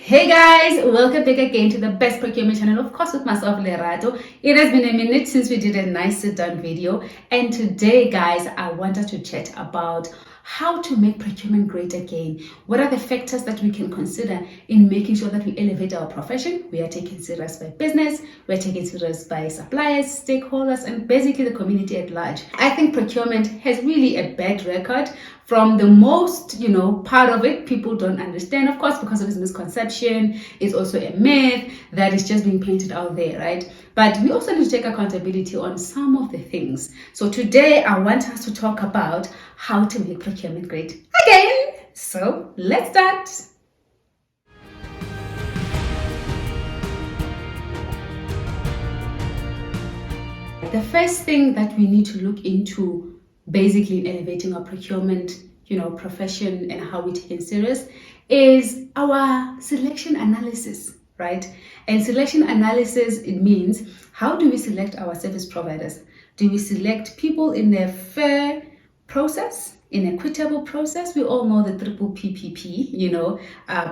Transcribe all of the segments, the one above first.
Hey guys, welcome back again to the best procurement channel, of course with myself, Lerato. It has been a minute since we did a nice sit-down video, and today guys I want us to chat about how to make procurement great again. What are the factors that we can consider in making sure that we elevate our profession? We are taken serious by business, we are taken serious by suppliers, stakeholders, and basically the community at large. I think procurement has really a bad record. From the most, part of it, people don't understand, of course, because of this misconception. It's also a myth that is just being painted out there, right? But we also need to take accountability on some of the things. So today, I want us to talk about how to make procurement great again. So let's start. The first thing that we need to look into basically in elevating our procurement, profession and how we take it serious is our selection analysis, right? And selection analysis, it means how do we select our service providers? Do we select people in a fair process, in an equitable process? We all know the triple PPP,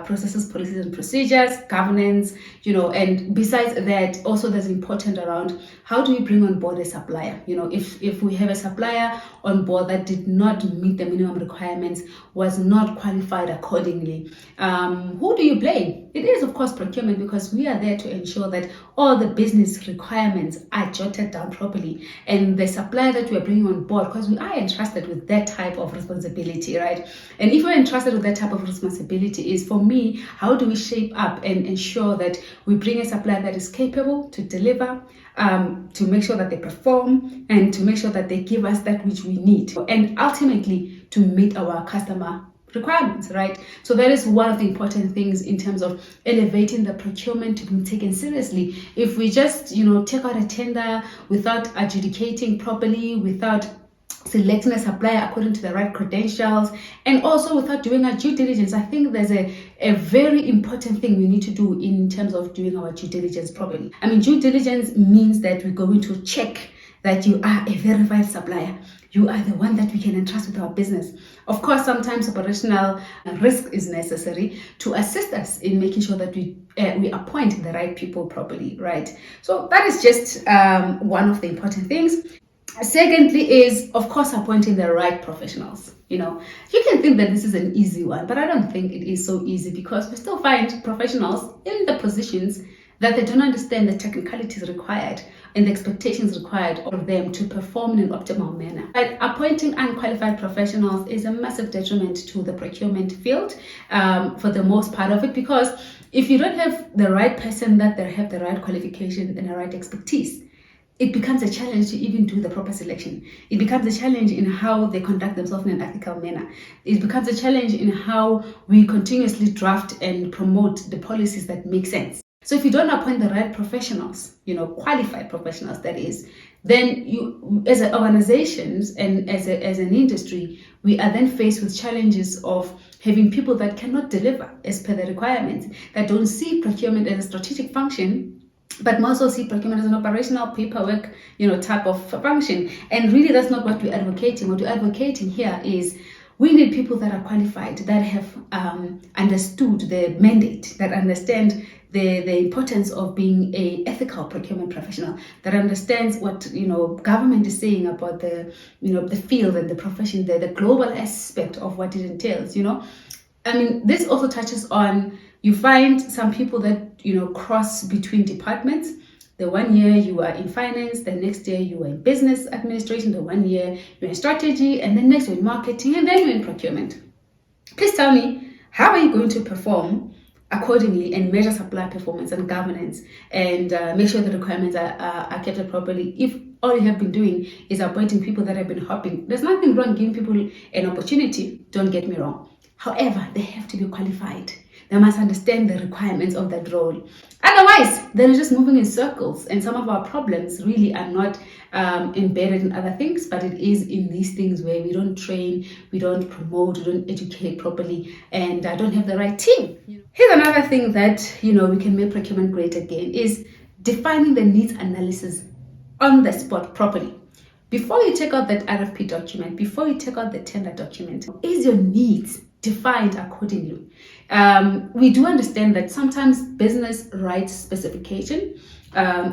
processes, policies and procedures, governance, and besides that, also there's important around how do we bring on board a supplier? If we have a supplier on board that did not meet the minimum requirements, was not qualified accordingly, who do you blame? It is, of course, procurement, because we are there to ensure that all the business requirements are jotted down properly, and the supplier that we are bringing on board, because we are entrusted with that type of responsibility, right? And if we're entrusted with that type of responsibility, is for me, how do we shape up and ensure that we bring a supplier that is capable to deliver, to make sure that they perform, and to make sure that they give us that which we need, and ultimately to meet our customer requirements, right? So that is one of the important things in terms of elevating the procurement to be taken seriously. If we just, take out a tender without adjudicating properly, without selecting a supplier according to the right credentials, and also without doing our due diligence, I think there's a very important thing we need to do in terms of doing our due diligence properly. I mean, due diligence means that we're going to check that you are a verified supplier. You are the one that we can entrust with our business. Of course, sometimes operational risk is necessary to assist us in making sure that we appoint the right people properly, right? So that is just one of the important things. Secondly is, of course, appointing the right professionals. You can think that this is an easy one, but I don't think it is so easy, because we still find professionals in the positions that they don't understand the technicalities required and the expectations required of them to perform in an optimal manner. But appointing unqualified professionals is a massive detriment to the procurement field for the most part of it, because if you don't have the right person that they have the right qualification and the right expertise, it becomes a challenge to even do the proper selection. It becomes a challenge in how they conduct themselves in an ethical manner. It becomes a challenge in how we continuously draft and promote the policies that make sense. So if you don't appoint the right professionals, qualified professionals that is, then you, as organizations and as an industry, we are then faced with challenges of having people that cannot deliver as per the requirements, that don't see procurement as a strategic function, but also see procurement as an operational paperwork, type of function. And really, that's not what we're advocating. What we're advocating here is we need people that are qualified, that have understood the mandate, that understand the importance of being an ethical procurement professional, that understands what government is saying about the the field and the profession, the global aspect of what it entails. I mean, this also touches on, you find some people that cross between departments. The 1 year you are in finance, the next year you are in business administration, the 1 year you're in strategy, and then next you're in marketing, and then you're in procurement. Please tell me, how are you going to perform accordingly and measure supply performance and governance and make sure the requirements are kept properly if all you have been doing is appointing people that have been hopping? There's nothing wrong giving people an opportunity, don't get me wrong. However, they have to be qualified. They must understand the requirements of that role. Otherwise, they're just moving in circles, and some of our problems really are not embedded in other things, but it is in these things where we don't train, we don't promote, we don't educate properly, and don't have the right team. Here's another thing that we can make procurement great again is defining the needs analysis on the spot properly. Before you take out that RFP document, before you take out the tender document, is your needs defined accordingly? We do understand that sometimes business writes specification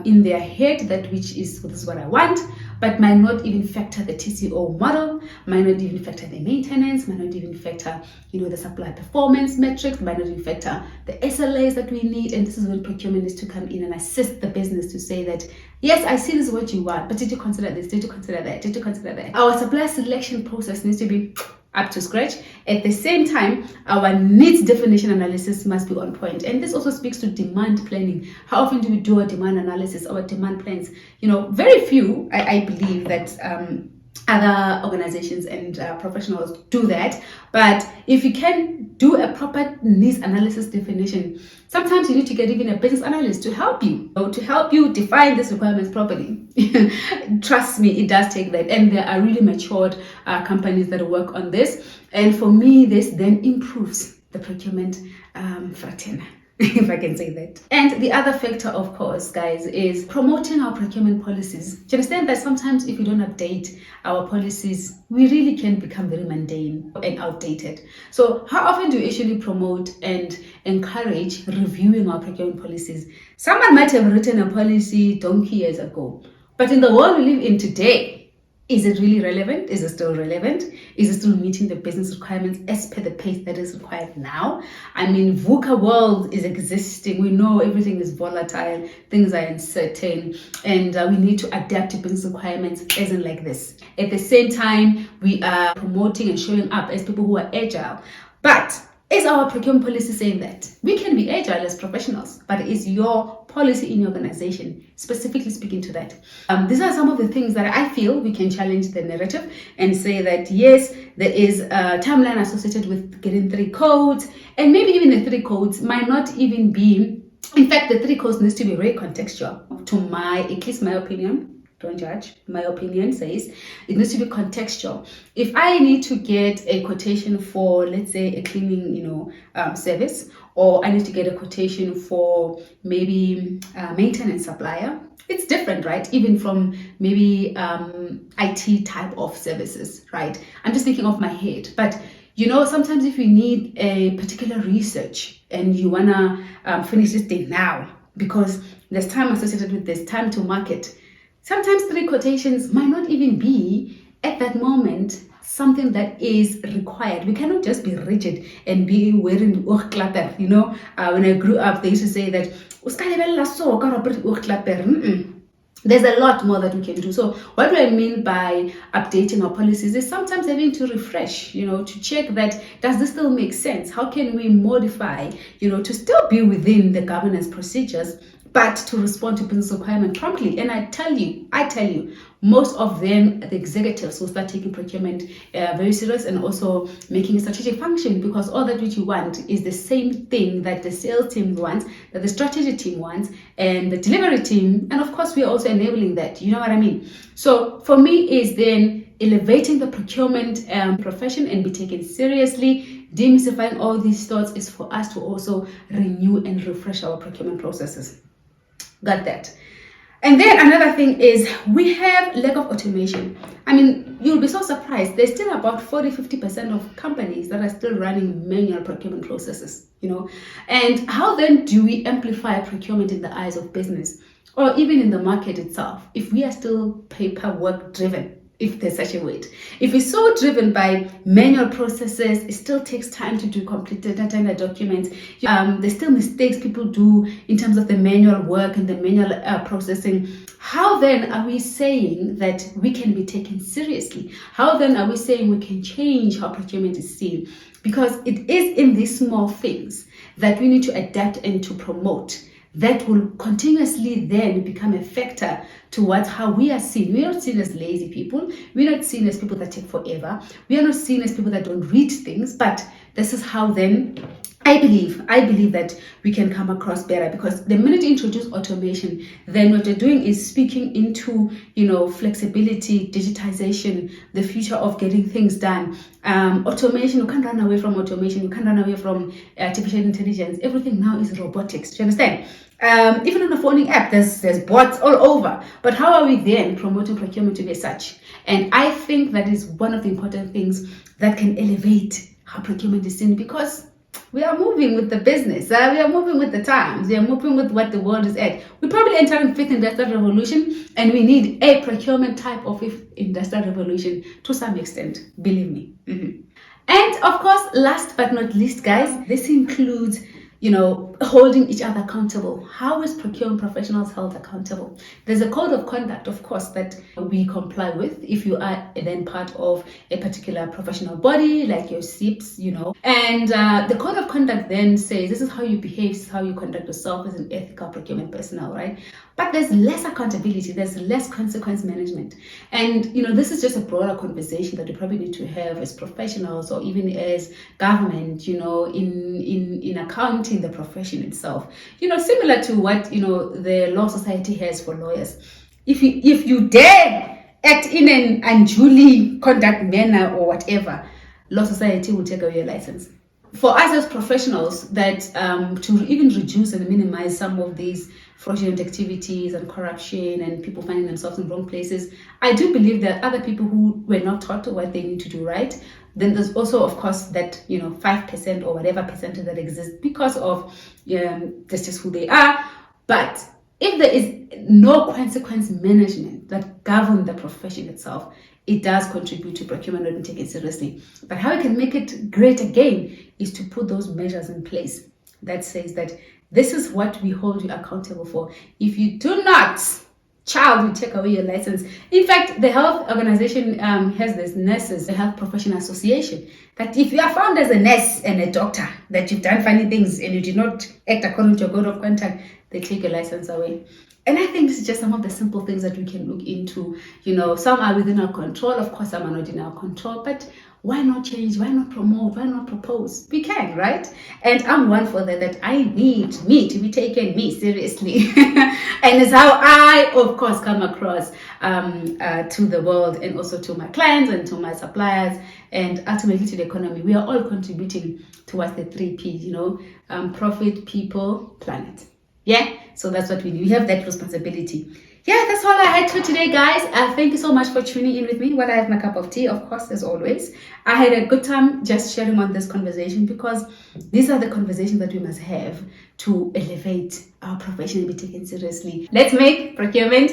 in their head, that which is, this is what I want, but might not even factor the TCO model, might not even factor the maintenance, might not even factor, the supply performance metrics, might not even factor the SLAs that we need. And this is when procurement is to come in and assist the business to say that, yes, I see this is what you want, but did you consider this? Did you consider that? Did you consider that? Our supply selection process needs to be up to scratch. At the same time, our needs definition analysis must be on point. And this also speaks to demand planning. How often do we do a demand analysis, our demand plans? Very few, I believe that other organizations and professionals do that. But if you can do a proper needs analysis definition, sometimes you need to get even a business analyst to help you define these requirements properly. Trust me, it does take that. And there are really matured companies that work on this. And for me, this then improves the procurement fraternity, if I can say that. And the other factor, of course, guys, is promoting our procurement policies. Do you understand that sometimes if we don't update our policies, we really can become very mundane and outdated? So how often do we actually promote and encourage reviewing our procurement policies? Someone might have written a policy donkey years ago, but in the world we live in today, is it really relevant? Is it still relevant? Is it still meeting the business requirements as per the pace that is required now? I mean, VUCA world is existing. We know everything is volatile, things are uncertain, and we need to adapt to business requirements as in like this. At the same time, we are promoting and showing up as people who are agile. But is our procurement policy saying that? We can be agile as professionals, but is your policy in your organization specifically speaking to that? These are some of the things that I feel we can challenge the narrative and say that, yes, there is a timeline associated with getting 3 codes, and maybe even the 3 codes might not even be, in fact, the 3 codes needs to be very contextual to at least my opinion. Don't judge. My opinion says it needs to be contextual. If I need to get a quotation for, let's say, a cleaning, service, or I need to get a quotation for maybe a maintenance supplier, it's different, right? Even from maybe IT type of services, right? I'm just thinking off my head, but sometimes if you need a particular research and you wanna finish this thing now because there's time associated with this, time to market. Sometimes 3 quotations might not even be at that moment something that is required. We cannot just be rigid and be wearing oogklapper. When I grew up, they used to say that there's a lot more that we can do. So what do I mean by updating our policies is sometimes having to refresh, to check that, does this still make sense? How can we modify, to still be within the governance procedures, but to respond to business requirement promptly? And I tell you, most of them, the executives, will start taking procurement very serious and also making a strategic function, because all that which you want is the same thing that the sales team wants, that the strategy team wants, and the delivery team. And of course, we are also enabling that. You know what I mean? So for me, is then elevating the procurement profession and be taken seriously. Demystifying all these thoughts is for us to also renew and refresh our procurement processes. Got that? And then another thing is we have lack of automation. I mean, you'll be so surprised. There's still about 40-50% of companies that are still running manual procurement processes, And how then do we amplify procurement in the eyes of business or even in the market itself if we are still paperwork driven? If there's such a word. If we're so driven by manual processes, it still takes time to do complete data in the documents. There's still mistakes people do in terms of the manual work and the manual processing. How then are we saying that we can be taken seriously? How then are we saying we can change how procurement is seen? Because it is in these small things that we need to adapt and to promote that will continuously then become a factor towards how we are seen. We are not seen as lazy people. We are not seen as people that take forever. We are not seen as people that don't read things. But this is how then I believe that we can come across better, because the minute you introduce automation, then what you're doing is speaking into, flexibility, digitization, the future of getting things done. Automation, you can't run away from automation. You can't run away from artificial intelligence. Everything now is robotics. Do you understand? Even on the phoning app, there's bots all over. But how are we then promoting procurement to be such? And I think that is one of the important things that can elevate how procurement is seen, because We are moving with the business. We are moving with the times. We are moving with what the world is at. We probably entering fifth industrial revolution, and we need a procurement type of fifth industrial revolution to some extent. Believe me. And of course, last but not least, guys, this includes holding each other accountable. How is procurement professionals held accountable? There's a code of conduct, of course, that we comply with if you are then part of a particular professional body, like your SIPs, And the code of conduct then says this is how you behave, this is how you conduct yourself as an ethical procurement personnel, right? But there's less accountability, there's less consequence management. And, this is just a broader conversation that we probably need to have as professionals or even as government, in accounting the profession itself. Similar to what, the Law Society has for lawyers. If you dare act in an unduly conduct manner or whatever, Law Society will take away your license. For us as professionals, that to even reduce and minimize some of these fraudulent activities and corruption and people finding themselves in wrong places, I do believe that other people who were not taught what they need to do right. Then there's also, of course, that 5% or whatever percentage that exists because of that's just who they are. But if there is no consequence management that governs the profession itself, it does contribute to procurement not being taken seriously. But how we can make it great again is to put those measures in place that says that this is what we hold you accountable for. If you do not, child will take away your license. In fact, the health organization has this nurses, the Health Professional Association, that if you are found as a nurse and a doctor, that you've done funny things and you did not act according to your code of conduct, they take your license away. And I think this is just some of the simple things that we can look into. Some are within our control. Of course, some are not in our control. But why not change? Why not promote? Why not propose? We can, right? And I'm one for that I need me to be taken seriously. And it's how I, of course, come across to the world and also to my clients and to my suppliers and ultimately to the economy. We are all contributing towards the 3P, profit, people, planet. Yeah, so that's what we do. We have that responsibility. Yeah, that's all I had for today, guys. Thank you so much for tuning in with me while I have my cup of tea, of course, as always. I had a good time just sharing on this conversation because these are the conversations that we must have to elevate our profession and be taken seriously. Let's make procurement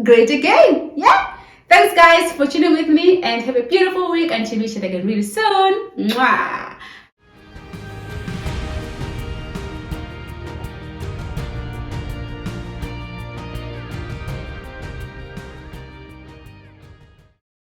great again. Yeah. Thanks, guys, for tuning with me and have a beautiful week until we chat again really soon. Mwah.